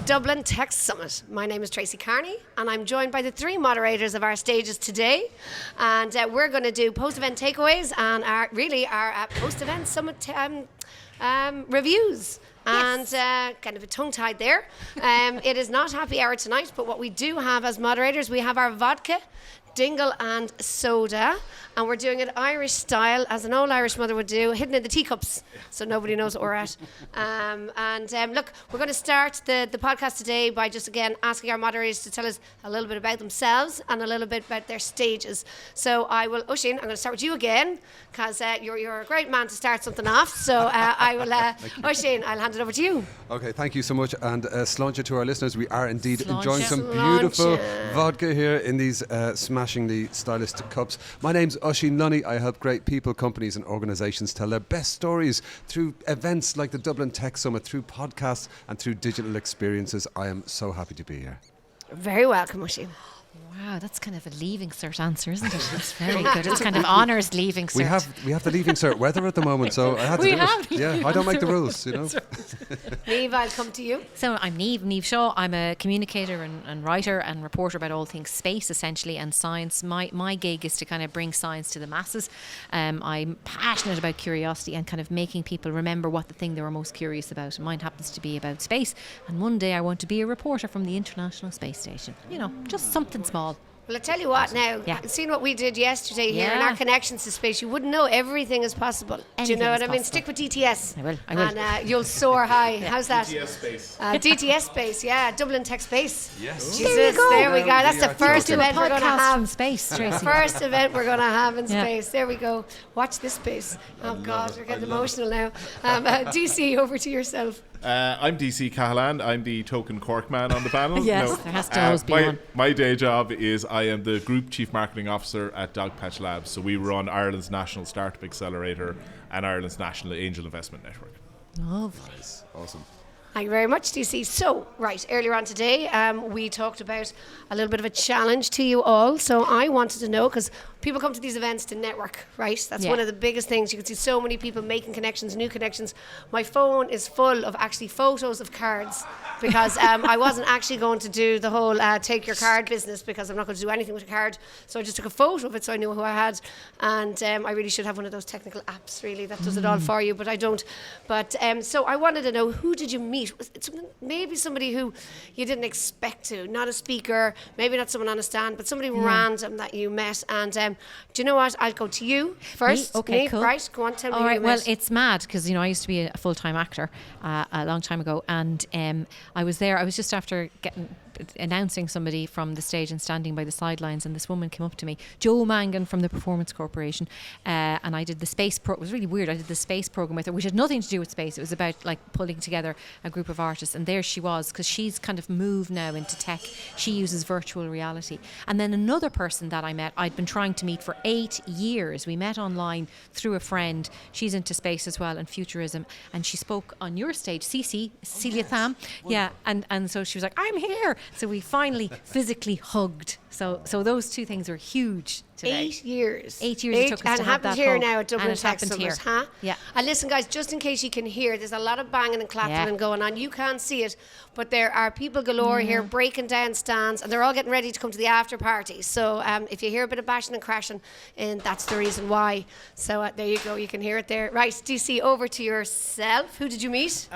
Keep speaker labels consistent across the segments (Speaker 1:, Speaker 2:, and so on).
Speaker 1: Dublin Tech Summit. My name is Tracey Carney, and I'm joined by the three moderators of our stages today. And we're going to do post-event takeaways and our post-event summit reviews.
Speaker 2: Yes.
Speaker 1: And kind of a tongue-tied there. It is not happy hour tonight, but what we do have as moderators, we have our vodka, dingle and soda, and we're doing it Irish style, as an old Irish mother would do, hidden in the teacups, so nobody knows what we're at. Look, we're going to start the podcast today by just again asking our moderators to tell us a little bit about themselves and a little bit about their stages. So Oisin, I'm going to start with you again, because you're a great man to start something off. So Oisin, I'll hand it over to you.
Speaker 3: Okay, thank you so much, and sláinte to our listeners. We are indeed
Speaker 2: Sláinte.
Speaker 3: enjoying some beautiful vodka here in these smashingly stylistic cups. My name's Oisin Lunny. I help great people, companies and organisations tell their best stories through events like the Dublin Tech Summit, through podcasts and through digital experiences. I am so happy to be here.
Speaker 1: Very welcome, Oisin.
Speaker 2: Wow, that's kind of a leaving cert answer, isn't it? It's very good. It's kind of honours leaving cert.
Speaker 3: We have the leaving cert weather at the moment, so I had to do it. Yeah, I don't make the rules, you know.
Speaker 1: Niamh, I'll come to you.
Speaker 2: So I'm Niamh Shaw. I'm a communicator and writer and reporter about all things space, essentially, and science. My gig is to kind of bring science to the masses. I'm passionate about curiosity and kind of making people remember what the thing they were most curious about. Mine happens to be about space, and one day I want to be a reporter from the International Space Station. You know, just something small.
Speaker 1: Well, I tell you what now, seeing what we did yesterday here in our connections to space, you wouldn't know everything is possible. Do you know what I mean? Stick with DTS.
Speaker 2: I will.
Speaker 1: And you'll soar high. How's that?
Speaker 4: DTS space.
Speaker 1: DTS space, Dublin Tech Space.
Speaker 3: Yes.
Speaker 1: Jesus, there we go. That's the first event we're going to have.
Speaker 2: From space, Tracey.
Speaker 1: First event we're going to have in space. There we go. Watch this space. Oh, God, we're getting emotional now. DC, over to yourself.
Speaker 4: I'm DC Calahane. I'm the token Cork man on the panel.
Speaker 2: Yes, there has to always be one.
Speaker 4: My day job is I am the Group Chief Marketing Officer at Dogpatch Labs. So we run Ireland's National Startup Accelerator and Ireland's National Angel Investment Network.
Speaker 2: Lovely.
Speaker 3: Awesome.
Speaker 1: Thank you very much, DC. So, earlier on today, we talked about a little bit of a challenge to you all. So I wanted to know, because people come to these events to network, right? That's one of the biggest things. You can see so many people making connections, new connections. My phone is full of actually photos of cards, because I wasn't actually going to do the whole take your card business, because I'm not going to do anything with a card. So I just took a photo of it so I knew who I had. And I really should have one of those technical apps, really, that does it all for you, but I don't. But so I wanted to know, who did you meet? Was it maybe somebody who you didn't expect to, not a speaker, maybe not someone on a stand, but somebody random that you met. And do you know what? I'll go to you first.
Speaker 2: Me? Okay, cool.
Speaker 1: Right, go on, tell me
Speaker 2: All
Speaker 1: who
Speaker 2: right,
Speaker 1: you
Speaker 2: well,
Speaker 1: met.
Speaker 2: it's mad because, I used to be a full-time actor a long time ago, and I was there. I was just after announcing somebody from the stage and standing by the sidelines, and this woman came up to me, Jo Mangan from the Performance Corporation, and I did the space it was really weird. I did the space program with her, which had nothing to do with space. It was about like pulling together a group of artists, and there she was, because she's kind of moved now into tech. She uses virtual reality. And then another person that I met, I'd been trying to meet for 8 years. We met online through a friend. She's into space as well and futurism, and she spoke on your stage, Celia Tham. Yeah, and so she was like, I'm here. So we finally physically hugged. So those two things were huge today.
Speaker 1: 8 years.
Speaker 2: 8 years it took us to have that
Speaker 1: here
Speaker 2: hug.
Speaker 1: now at Dublin
Speaker 2: And it
Speaker 1: Tech
Speaker 2: happened
Speaker 1: Summit,
Speaker 2: here. Yeah.
Speaker 1: And listen, guys, just in case you can hear, there's a lot of banging and clapping going on. You can't see it, but there are people galore here breaking down stands, and they're all getting ready to come to the after party. So if you hear a bit of bashing and crashing, and that's the reason why. So there you go. You can hear it there. Right, DC, over to yourself. Who did you meet?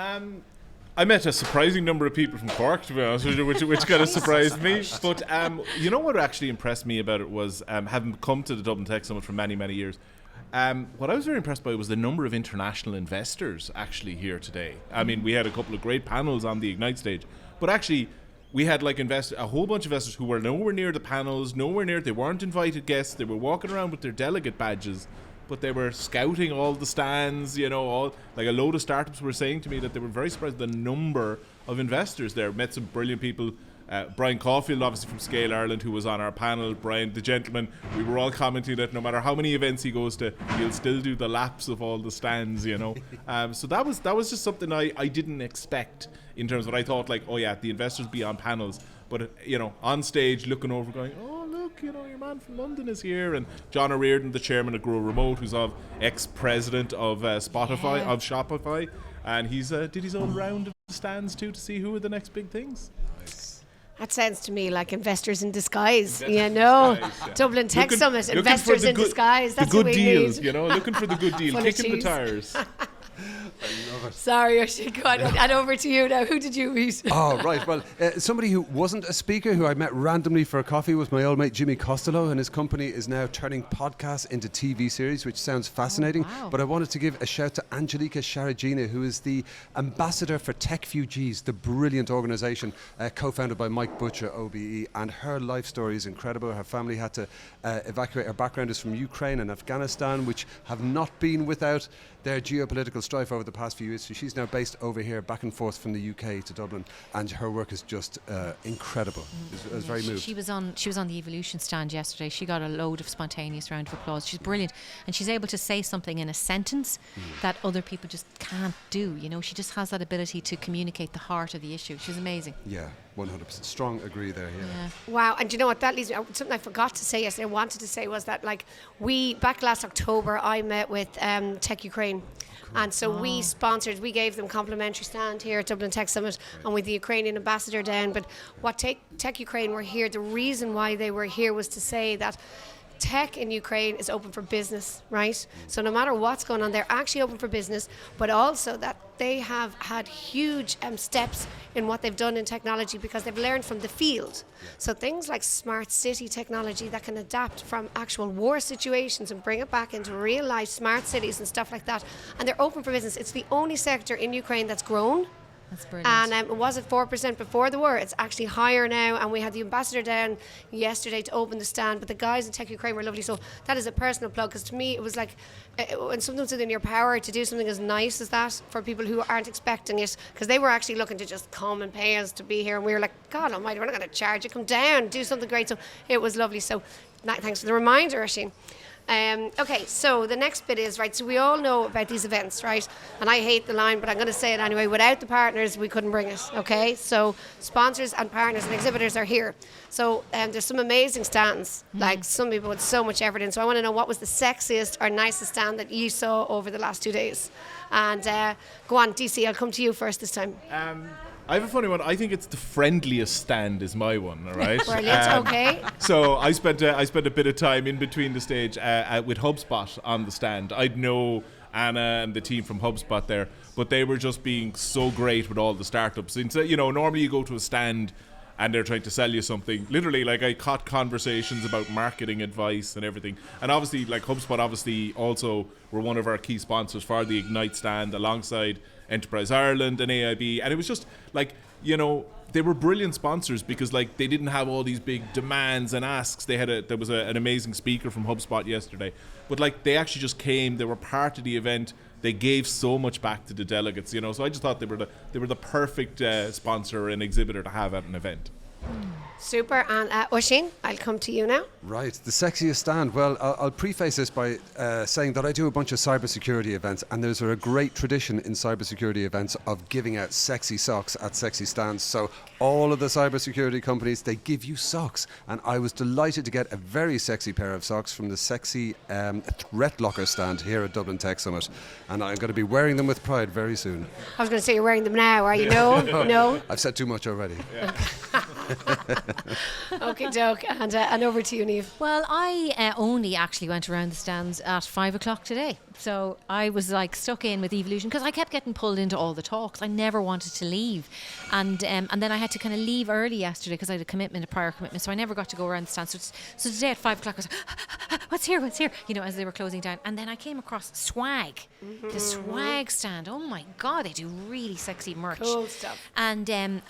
Speaker 4: I met a surprising number of people from Cork, to be honest with you, which kind of surprised me. But you know what actually impressed me about it was, having come to the Dublin Tech Summit for many, many years, what I was very impressed by was the number of international investors actually here today. I mean, we had a couple of great panels on the Ignite stage, but actually we had like a whole bunch of investors who were nowhere near the panels, they weren't invited guests, they were walking around with their delegate badges, but they were scouting all the stands, all like a load of startups were saying to me that they were very surprised at the number of investors there. Met some brilliant people. Brian Caulfield, obviously from Scale Ireland, who was on our panel. Brian, the gentleman, we were all commenting that no matter how many events he goes to, he'll still do the laps of all the stands, So that was just something I didn't expect, in terms of what I thought, like, oh yeah, the investors be on panels, but on stage looking over going, oh look, your man from London is here. And John O'Riordan, the chairman of Grow Remote, who's ex-president of Spotify, of Shopify, and he's did his own round of stands to see who are the next big things.
Speaker 1: That sounds to me like investors in disguise. Dublin Tech Summit, investors in disguise. That's
Speaker 4: the good
Speaker 1: what we
Speaker 4: deals,
Speaker 1: need.
Speaker 4: looking for the good deal, kicking the tires.
Speaker 3: I love it.
Speaker 1: Sorry, I should go on. And over to you now. Who did you meet?
Speaker 3: Oh, right. Well, somebody who wasn't a speaker, who I met randomly for a coffee, was my old mate Jimmy Costello, and his company is now turning podcasts into TV series, which sounds fascinating.
Speaker 2: Oh, wow.
Speaker 3: But I wanted to give a shout to Angelika Sharagina, who is the ambassador for TechFugees, the brilliant organisation co-founded by Mike Butcher, OBE, and her life story is incredible. Her family had to evacuate. Her background is from Ukraine and Afghanistan, which have not been without their geopolitical strife over the past few years. So she's now based over here, back and forth from the UK to Dublin, and her work is just incredible. I was very moved.
Speaker 2: She was on the Evolution stand yesterday. She got a load of spontaneous round of applause. She's brilliant, and she's able to say something in a sentence that other people just can't do. She just has that ability to communicate the heart of the issue. She's amazing.
Speaker 3: Yeah, 100%. Strong agree there, yeah.
Speaker 1: Wow, and you know what, that leads me, something I forgot to say yesterday, I wanted to say was that back last October, I met with Tech Ukraine. And so we gave them complimentary stand here at Dublin Tech Summit, and with the Ukrainian ambassador down. But what Tech Ukraine were here, the reason why they were here was to say that tech in Ukraine is open for business, right? So no matter what's going on, they're actually open for business, but also that they have had huge steps in what they've done in technology because they've learned from the field. So things like smart city technology that can adapt from actual war situations and bring it back into real life smart cities and stuff like that. And they're open for business. It's the only sector in Ukraine that's grown.
Speaker 2: That's brilliant.
Speaker 1: And it was at 4% before the war. It's actually higher now, and we had the ambassador down yesterday to open the stand, but the guys in Tech Ukraine were lovely. So that is a personal plug, because to me it was like when something's within your power to do something as nice as that for people who aren't expecting it, because they were actually looking to just come and pay us to be here, and we were like, God almighty, we're not going to charge you, come down, do something great. So it was lovely. So thanks for the reminder, Oisin. Okay, so the next bit is, right, so we all know about these events, right? And I hate the line, but I'm going to say it anyway. Without the partners, we couldn't bring it, okay? So sponsors and partners and exhibitors are here. So there's some amazing stands, like some people with so much effort in. So I want to know, what was the sexiest or nicest stand that you saw over the last 2 days? And go on, DC, I'll come to you first this time.
Speaker 4: I have a funny one. I think it's the friendliest stand is my one, all right?
Speaker 1: Brilliant, okay.
Speaker 4: So I spent a bit of time in between the stage with HubSpot on the stand. I'd know Anna and the team from HubSpot there, but they were just being so great with all the startups. Normally you go to a stand and they're trying to sell you something. Literally, I caught conversations about marketing advice and everything. And obviously, HubSpot also were one of our key sponsors for the Ignite stand alongside Enterprise Ireland and AIB. And it was just they were brilliant sponsors because they didn't have all these big demands and asks. There was an amazing speaker from HubSpot yesterday, but they actually just came. They were part of the event. They gave so much back to the delegates, So I just thought they were the perfect sponsor and exhibitor to have at an event.
Speaker 1: Super. And Oisin, I'll come to you now.
Speaker 3: Right, the sexiest stand. Well, I'll preface this by saying that I do a bunch of cybersecurity events, and there's a great tradition in cybersecurity events of giving out sexy socks at sexy stands. So all of the cybersecurity companies, they give you socks, and I was delighted to get a very sexy pair of socks from the sexy Threat Locker stand here at Dublin Tech Summit, and I'm going to be wearing them with pride very soon.
Speaker 1: I was going to say, you're wearing them now, are you? No?
Speaker 3: I've said too much already.
Speaker 4: Yeah.
Speaker 1: Okay, doke. And over to you, Niamh.
Speaker 2: Well, I only actually went around the stands at 5 o'clock today. So I was stuck in with Evolution because I kept getting pulled into all the talks. I never wanted to leave. And then I had to kind of leave early yesterday because I had a prior commitment. So I never got to go around the stand. So today at 5 o'clock I was like, what's here? As they were closing down. And then I came across Swag, the Swag stand. Oh my God, they do really sexy merch.
Speaker 1: Cool stuff.
Speaker 2: And then,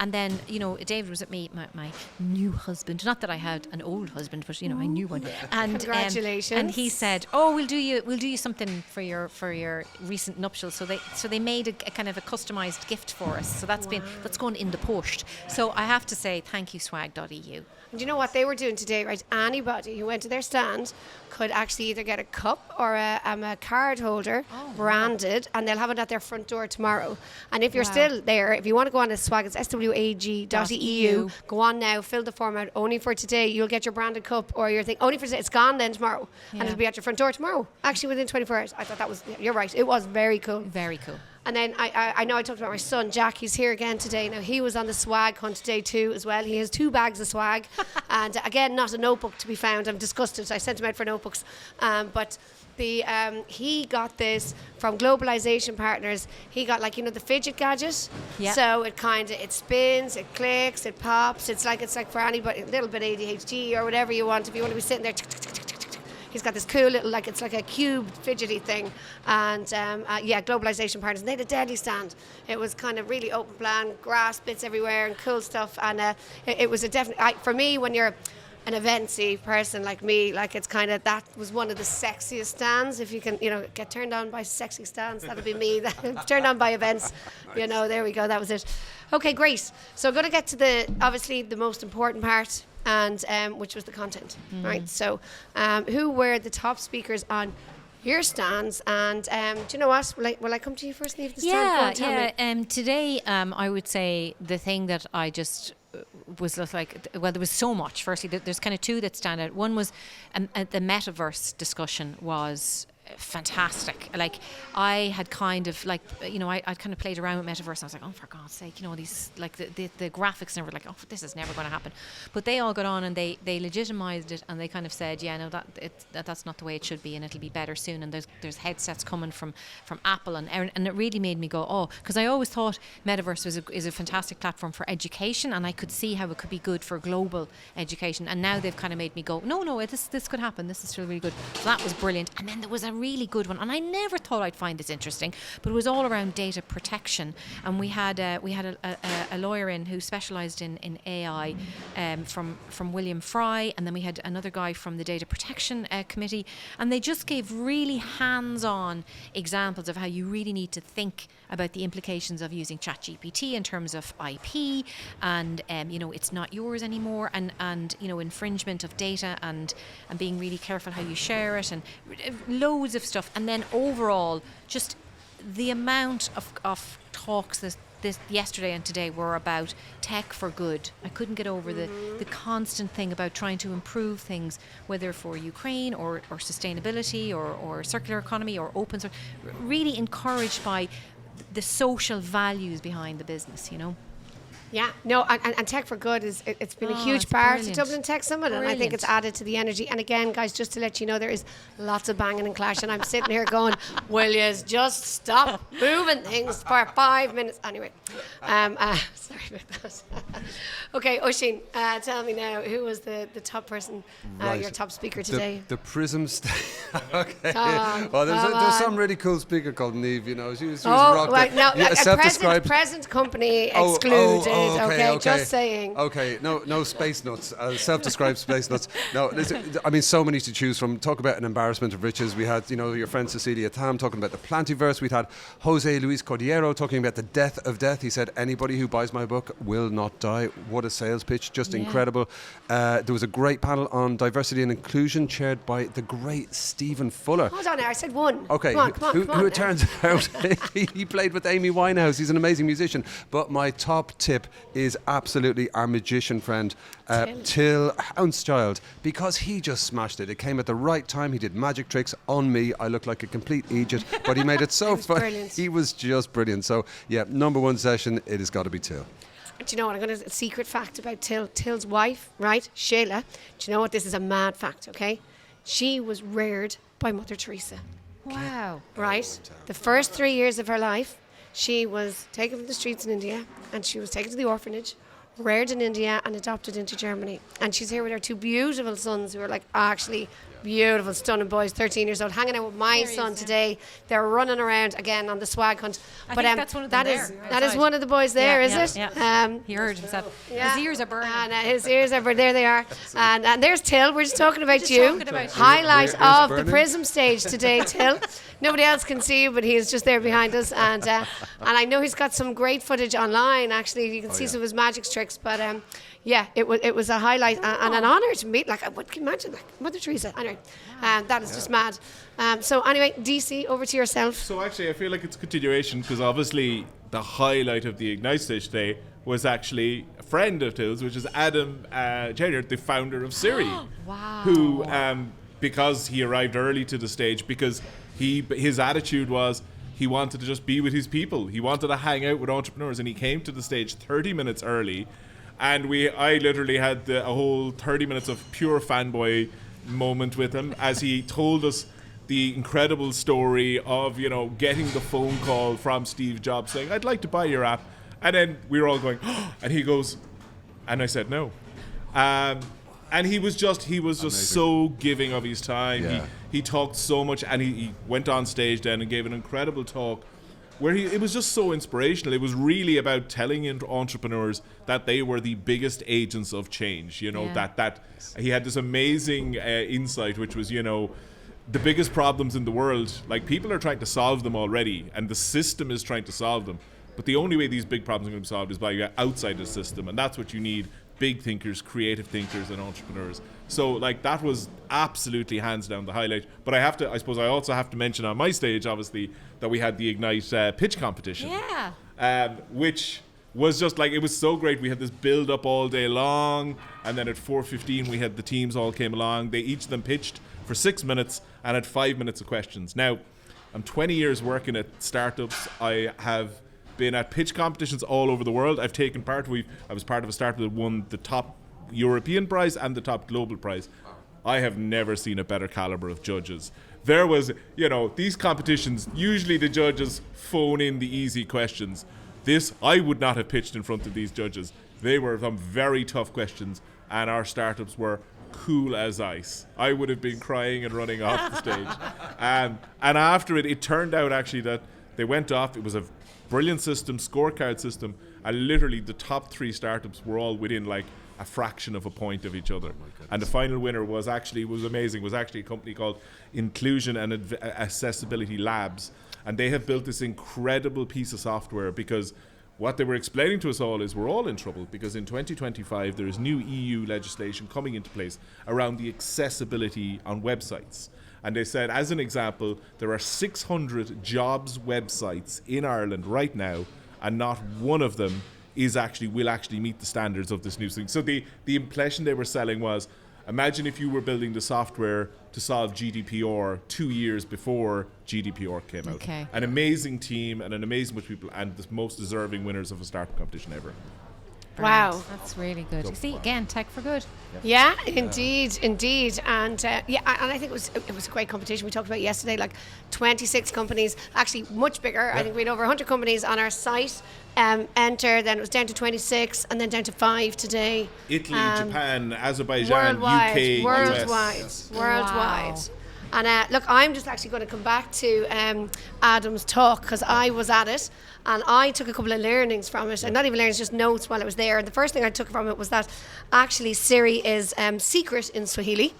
Speaker 2: David was at me, my new husband. Not that I had an old husband, but I knew one. And
Speaker 1: congratulations.
Speaker 2: And he said, "Oh, we'll do you something for your recent nuptials." So they made a kind of a customized gift for us. So that's going in the post. So I have to say thank you, swag.eu.
Speaker 1: And you know what they were doing today, right? Anybody who went to their stand could actually either get a cup or a card holder branded, and they'll have it at their front door tomorrow. And if you're still there, if you want to go on to Swag, it's swag.eu. Go on now, fill the form out. Only for today, you'll get your branded cup or your thing. Only for today. It's gone then tomorrow. And it'll be at your front door tomorrow. Actually, within 24 hours. I thought that was, you're right. It was very cool.
Speaker 2: Very cool.
Speaker 1: And then I know I talked about my son, Jack. He's here again today. Now, he was on the swag hunt today too as well. He has 2 bags of swag. And again, not a notebook to be found. I'm disgusted. I sent him out for notebooks. But he got this from Globalization Partners. He got the fidget gadget.
Speaker 2: Yeah.
Speaker 1: So it spins, it clicks, it pops. It's like for anybody, a little bit ADHD or whatever you want. If you want to be sitting there, he's got this cool little, it's like a cube fidgety thing. And Globalization Partners. And they had a deadly stand. It was kind of really open plan, grass bits everywhere and cool stuff. And it was a definite, for me, when you're an eventsy person like me, it's kind of, that was one of the sexiest stands. If you can, get turned on by sexy stands, that'll be me. Turned on by events, there we go, that was it. Okay, great. So I'm going to get to obviously the most important part, and which was the content, right? So who were the top speakers on your stands? And do you know what? Will I come to you first, Niamh?
Speaker 2: Today, I would say the thing that I just was like, well, there was so much. Firstly, there's kind of 2 that stand out. One was the metaverse discussion was fantastic. I had kind of I kind of played around with metaverse, and I was like, oh, for God's sake, these the graphics, and we're like, oh, this is never going to happen. But they all got on and they legitimized it, and they kind of said, yeah, no, that's not the way it should be, and it'll be better soon. And there's headsets coming from Apple, and it really made me go, oh, because I always thought metaverse is a fantastic platform for education, and I could see how it could be good for global education. And now they've kind of made me go, no, this could happen. This is still really good. So that was brilliant. And then there was a really good one, and I never thought I'd find this interesting, but it was all around data protection. And we had a lawyer in who specialised in AI from William Fry, and then we had another guy from the Data Protection Committee, and they just gave really hands-on examples of how you really need to think about the implications of using ChatGPT in terms of IP, and it's not yours anymore, and infringement of data, and being really careful how you share it, and loads of stuff. And then overall, just the amount of talks this yesterday and today were about tech for good. I couldn't get over the constant thing about trying to improve things, whether for Ukraine or sustainability or circular economy or open source, really encouraged by the social values behind the business,
Speaker 1: Yeah, no, and Tech for Good it's been a huge part of the Dublin Tech Summit, and I think it's added to the energy. And again, guys, just to let you know, there is lots of banging and clashing. I'm sitting here going, will you just stop moving things for 5 minutes? Anyway, sorry about that. Okay, Oisin, tell me now, who was the top person, your top speaker today?
Speaker 3: The Prism Okay. Well, there's some really cool speaker called Niamh, she was rocked.
Speaker 1: Right, no, present company excluded. Okay, just saying.
Speaker 3: Okay, no space nuts, self-described space nuts. No, I mean, so many to choose from. Talk about an embarrassment of riches. We had, your friend Cecilia Tam talking about the Plantiverse. We'd had Jose Luis Cordillero talking about the death of death. He said, anybody who buys my book will not die. What a sales pitch, just incredible. There was a great panel on diversity and inclusion chaired by the great Stephen Fuller.
Speaker 1: Hold on now, I said one.
Speaker 3: Okay,
Speaker 1: come on,
Speaker 3: who it turns out he played with Amy Winehouse. He's an amazing musician. But my top tip is absolutely our magician friend, Till Houndschild, because he just smashed it. It came at the right time. He did magic tricks on me. I looked like a complete idiot, but he made it so fun.
Speaker 1: Brilliant.
Speaker 3: He was just brilliant. So, yeah, number one session, it has got to be Till.
Speaker 1: Do you know what? I'm going to a secret fact about Till's wife, right? Shayla. Do you know what? This is a mad fact, okay? She was reared by Mother Teresa.
Speaker 2: Wow.
Speaker 1: Right? The first 3 years of her life, she was taken from the streets in India, and she was taken to the orphanage, reared in India, and adopted into Germany. And she's here with her 2 beautiful sons, who are actually beautiful, stunning boys, 13 years old, hanging out with my son today. They're running around again on the swag hunt.
Speaker 2: I think that's one of them
Speaker 1: that is one of the boys there, is it?
Speaker 2: Yeah. He heard himself.
Speaker 1: Yeah.
Speaker 2: His ears are burning.
Speaker 1: And his ears are burning. There they are. And there's Till. We're just talking about you.
Speaker 2: Talking
Speaker 1: Highlight of the Prism stage today, Till. Nobody else can see you, but he is just there behind us. And I know he's got some great footage online, actually. You can see some of his magic tricks. But it was a highlight and an honour to meet. What can you imagine? Mother Teresa. Anyway, that is just mad. So anyway, DC, over to yourself.
Speaker 4: So actually, I feel like it's a continuation, because obviously the highlight of the Ignite stage today was actually a friend of Till's, which is Adam Jr., the founder of Siri.
Speaker 2: Wow.
Speaker 4: Who, because he arrived early to the stage, because his attitude was, he wanted to just be with his people. He wanted to hang out with entrepreneurs, and he came to the stage 30 minutes early, and I literally had a whole 30 minutes of pure fanboy moment with him as he told us the incredible story of, you know, getting the phone call from Steve Jobs saying, "I'd like to buy your app." And then we were all going, oh, and he goes, and I said no. And he was just so giving of his time.
Speaker 3: Yeah.
Speaker 4: He talked so much, and he went on stage then and gave an incredible talk where it was just so inspirational. It was really about telling entrepreneurs that they were the biggest agents of change. You know, that he had this amazing insight, which was, you know, the biggest problems in the world, like, people are trying to solve them already, and the system is trying to solve them. But the only way these big problems are going to be solved is by outside the system, and that's what you need: big thinkers, creative thinkers, and entrepreneurs. So, like, that was absolutely hands down the highlight. But I suppose I also have to mention on my stage, obviously, that we had the Ignite pitch competition.
Speaker 2: Yeah.
Speaker 4: Which was just like, it was so great. We had this build up all day long, and then at 4:15 we had the teams all came along. They each of them pitched for 6 minutes and had 5 minutes of questions. Now, I'm 20 years working at startups. I have been at pitch competitions all over the world. I've taken part. I was part of a startup that won the top European prize and the top global prize. I have never seen a better caliber of judges. There was, you know, these competitions, usually the judges phone in the easy questions. This, I would not have pitched in front of these judges. They were some very tough questions, and our startups were cool as ice. I would have been crying and running off the stage. And after it turned out actually that they went off. It was a brilliant system, scorecard system, and literally the top 3 startups were all within like a fraction of a point of each other. And the final winner was amazing, was actually a company called Inclusion and Accessibility Labs. And they have built this incredible piece of software, because what they were explaining to us all is we're all in trouble, because in 2025 there is new EU legislation coming into place around the accessibility on websites. And they said, as an example, there are 600 jobs websites in Ireland right now, and not one of them will actually meet the standards of this new thing. So the impression they were selling was, imagine if you were building the software to solve GDPR 2 years before GDPR came out.
Speaker 2: Okay. An
Speaker 4: amazing team and an amazing bunch of people, and the most deserving winners of a startup competition ever.
Speaker 2: Brilliant.
Speaker 1: Wow.
Speaker 2: That's really good. You see, again, tech for good.
Speaker 1: Yeah, indeed. And and I think it was a great competition. We talked about it yesterday, like 26 companies, actually much bigger. I think we had over 100 companies on our site enter. Then it was down to 26, and then down to 5 today.
Speaker 4: Italy, Japan, Azerbaijan, UK,
Speaker 1: worldwide.
Speaker 4: US.
Speaker 1: Wow. And look, I'm just actually going to come back to Adam's talk, because I was at it and I took a couple of learnings from it, and not even learnings, just notes while I was there. And the first thing I took from it was that actually Siri is secret in Swahili.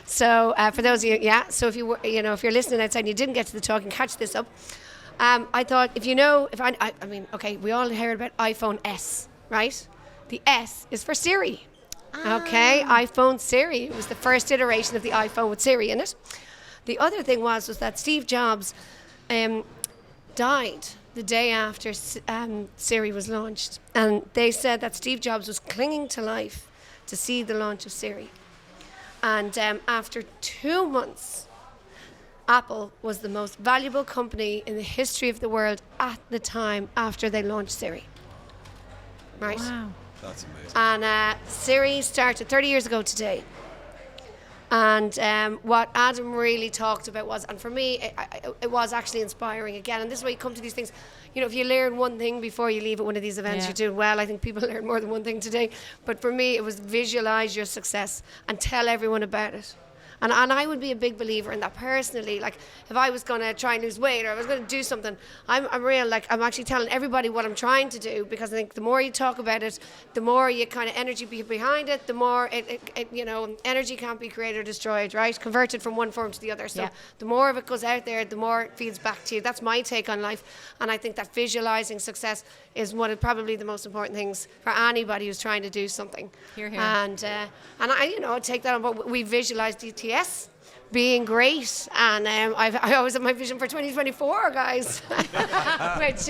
Speaker 1: So for those of you, so if if you're listening outside and you didn't get to the talk and catch this up, I thought, I mean, okay, we all heard about iPhone S, right? The S is for Siri. Okay, iPhone Siri. It was the first iteration of the iPhone with Siri in it. The other thing was that Steve Jobs died the day after Siri was launched. And they said that Steve Jobs was clinging to life to see the launch of Siri. And after 2 months, Apple was the most valuable company in the history of the world at the time after they launched Siri. Right?
Speaker 2: Wow.
Speaker 3: That's amazing.
Speaker 1: And Siri started 30 years ago today. And what Adam really talked about was, and for me, it was actually inspiring again. And this is why you come to these things. You know, if you learn one thing before you leave at one of these events, you're doing well. I think people learn more than one thing today. But for me, it was visualize your success and tell everyone about it. And I would be a big believer in that personally. Like, if I was going to try and lose weight, or I was going to do something, I'm I'm actually telling everybody what I'm trying to do, because I think the more you talk about it, the more you kind of energy behind it, the more energy can't be created or destroyed, right? Converted from one form to the other. So the more of it goes out there, the more it feeds back to you. That's my take on life. And I think that visualizing success is one of probably the most important things for anybody who's trying to do something.
Speaker 2: Hear, hear.
Speaker 1: And I take that on board. We visualize DTS being great, and I always have my vision for 2024, guys, which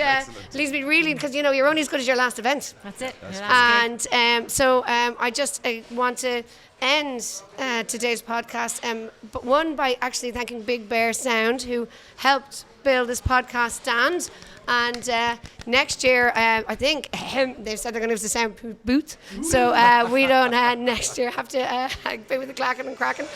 Speaker 1: leads me really, because you're only as good as your last event.
Speaker 2: That's it.
Speaker 1: And so I just want to end today's podcast, but one by actually thanking Big Bear Sound, who helped build this podcast stand. And next year, I think they've said they're going to use the sound booth. So we don't next year have to be with the clacking and cracking.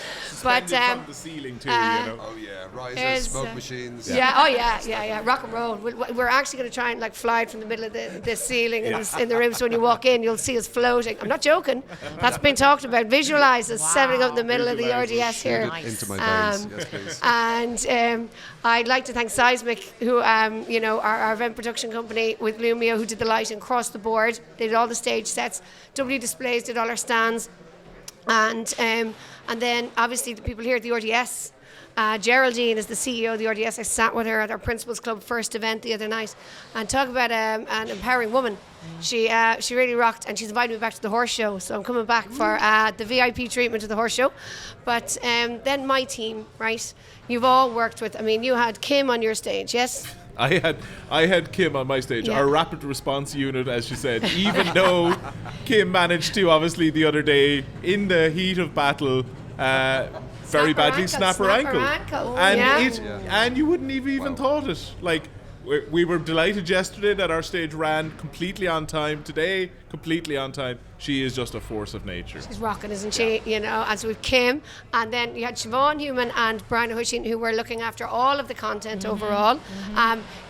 Speaker 1: But
Speaker 4: from the ceiling too, you know.
Speaker 3: Oh yeah, risers, smoke machines.
Speaker 1: Yeah. Rock and roll. We're actually going to try and like fly it from the middle of the ceiling in the room. So when you walk in, you'll see us floating. I'm not joking. That's been talked about. Visualise us setting up in the middle of the RDS here.
Speaker 3: Nice. Into my veins, yes, please.
Speaker 1: And I'd like to thank Seismic, who our event production company with Lumio, who did the lighting across the board. They did all the stage sets. W Displays did all our stands, and then obviously the people here at the RDS. Geraldine is the CEO of the RDS. I sat with her at our Principals Club first event the other night, and talk about an empowering woman. She really rocked, and she's invited me back to the horse show. So I'm coming back for the VIP treatment of the horse show. But then my team, right? You've all worked with. I mean, you had Kim on your stage, yes?
Speaker 4: I had Kim on my stage, our rapid response unit, as she said, even though Kim managed to, obviously, the other day, in the heat of battle, very badly snap her ankle. And you wouldn't have even thought it. Like, we were delighted yesterday that our stage ran completely on time. Today, completely on time. She is just a force of nature.
Speaker 1: She's rocking, isn't she? You know, as with Kim, and then you had Siobhan Human and Brian Hushin, who were looking after all of the content overall.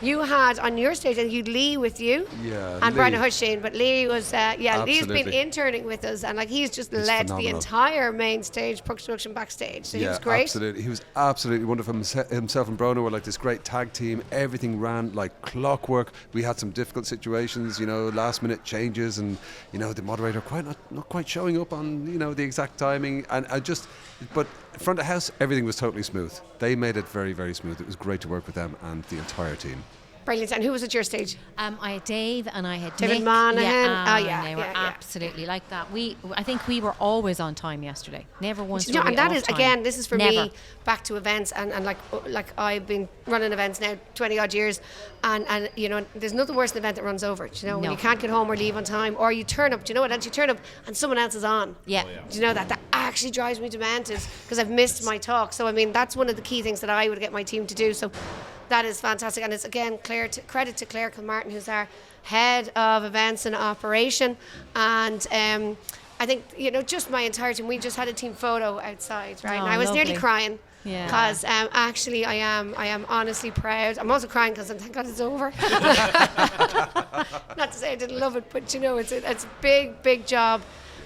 Speaker 1: You had on your stage, and you Lee with you, and Brian Hushin, but Lee was, Lee's been interning with us, and like he's just led the entire main stage production backstage. So he was great.
Speaker 3: Absolutely, he was absolutely wonderful. Himself and Brono were like this great tag team. Everything ran like clockwork. We had some difficult situations, you know, last minute changes, and you know the moderator not quite showing up on, you know, the exact timing, and but front of house everything was totally smooth. They made it very, very smooth. It was great to work with them and the entire team.
Speaker 1: Brilliant. And who was at your stage?
Speaker 2: I had Dave and I had
Speaker 1: David
Speaker 2: Nick.
Speaker 1: Monaghan.
Speaker 2: They were absolutely like that. I think we were always on time yesterday. Never once.
Speaker 1: And that is, again, this is for me back to events, and like I've been running events now 20 odd years, and you know, there's nothing worse than an event that runs over. You know, when you can't get home or leave on time, or you turn up. Do you know what? And you turn up and someone else is on.
Speaker 2: Yeah.
Speaker 1: Do you know that actually drives me demented because I've missed my talk. So I mean, that's one of the key things that I would get my team to do. So that is fantastic, and it's again credit to Claire Kilmartin, who's our head of events and operation, and I think, you know, just my entire team. We just had a team photo outside, right? And I was nearly crying because actually I am honestly proud. I'm also crying because thank God it's over. Not to say I didn't love it, but you know, it's a big job.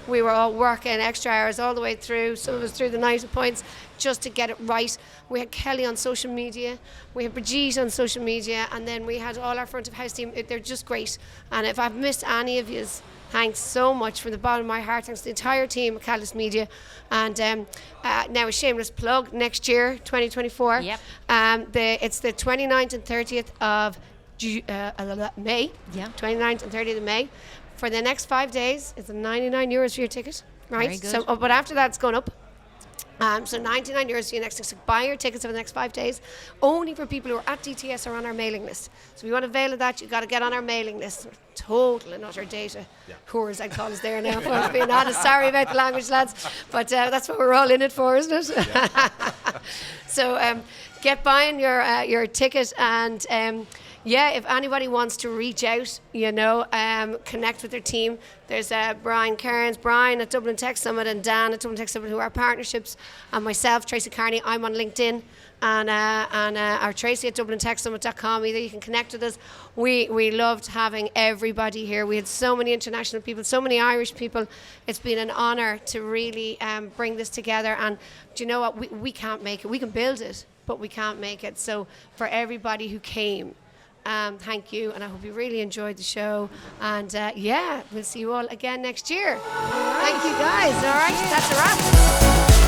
Speaker 1: We were all working extra hours all the way through. Some of us through the night at points just to get it right. We had Kelly on social media, we had Brigitte on social media, and then we had all our front of house team. They're just great. And if I've missed any of you, thanks so much from the bottom of my heart. Thanks to the entire team at Catalyst Media. And now a shameless plug, next year, 2024.
Speaker 2: Yep.
Speaker 1: It's the 29th and 30th of May.
Speaker 2: Yeah.
Speaker 1: 29th and 30th of May. For the next 5 days, it's €99 for your ticket, right?
Speaker 2: Very good.
Speaker 1: So, but after that, it's going up. So €99 for your next ticket. So buy your tickets for the next 5 days, only for people who are at DTS or on our mailing list. So if you want to avail of that, you've got to get on our mailing list. Total and utter data whores, I'd call us there now. If I'm being honest, sorry about the language, lads, but that's what we're all in it for, isn't it? Yeah. So get buying your ticket, and if anybody wants to reach out, you know, connect with their team. There's Brian at Dublin Tech Summit, and Dan at Dublin Tech Summit, who are partnerships, and myself, Tracey Carney. I'm on LinkedIn, and our Tracey at DublinTechSummit.com. Either you can connect with us. We loved having everybody here. We had so many international people, so many Irish people. It's been an honour to really bring this together. And do you know what? We can't make it. We can build it, but we can't make it. So for everybody who came, thank you, and I hope you really enjoyed the show. And we'll see you all again next year. Thank you, guys. All right, that's a wrap.